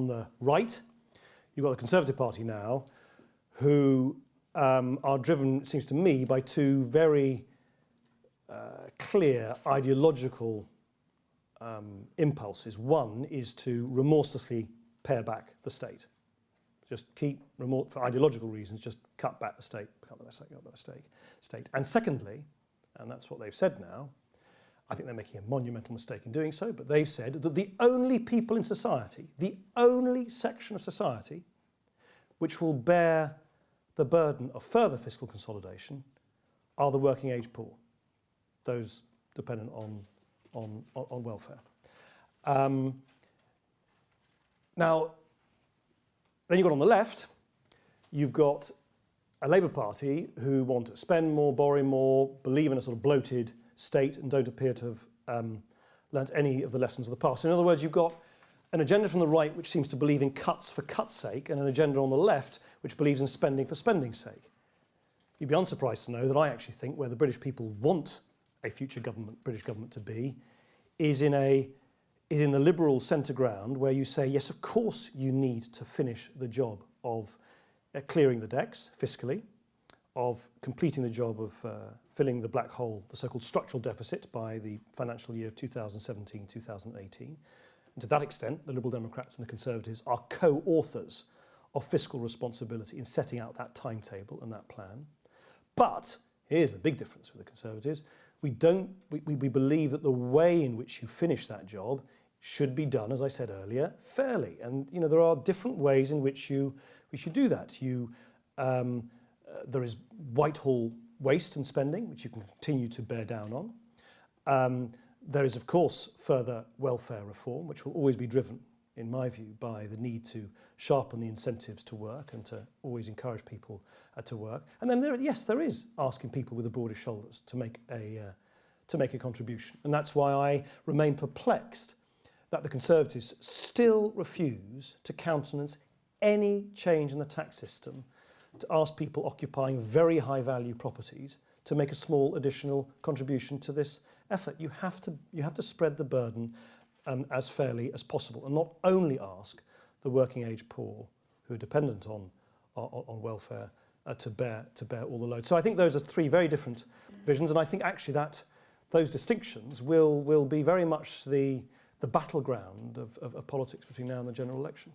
on the right, you've got the Conservative Party now, who are driven, it seems to me, by two very clear ideological impulses. One is to remorselessly pare back the state. Just keep, for ideological reasons, just cut back the state, state. And secondly, and that's what they've said now, I think they're making a monumental mistake in doing so, but they've said that the only people in society, the only section of society which will bear the burden of further fiscal consolidation are the working age poor, those dependent on welfare. Now, then you've got on the left, you've got a Labour Party who want to spend more, borrow more, believe in a sort of bloated state and don't appear to have learnt any of the lessons of the past. In other words, you've got an agenda from the right which seems to believe in cuts for cuts' sake and an agenda on the left which believes in spending for spending's sake. You'd be unsurprised to know that I actually think where the British people want a future government, British government to be is in the liberal centre ground where you say, yes, of course you need to finish the job of clearing the decks fiscally, of completing the job of filling the black hole, the so-called structural deficit by the financial year of 2017-2018. And to that extent, the Liberal Democrats and the Conservatives are co-authors of fiscal responsibility in setting out that timetable and that plan. But here's the big difference with the Conservatives. We believe that the way in which you finish that job should be done, as I said earlier, fairly. And you know, there are different ways in which we should do that. There is Whitehall waste and spending, which you can continue to bear down on. There is, of course, further welfare reform, which will always be driven, in my view, by the need to sharpen the incentives to work and to always encourage people to work. And then, there is asking people with the broadest shoulders to make a contribution. And that's why I remain perplexed that the Conservatives still refuse to countenance any change in the tax system to ask people occupying very high-value properties to make a small additional contribution to this effort. You have to spread the burden as fairly as possible, and not only ask the working-age poor who are dependent on welfare to bear all the load. So I think those are three very different visions, and I think actually that those distinctions will be very much the battleground of politics between now and the general election.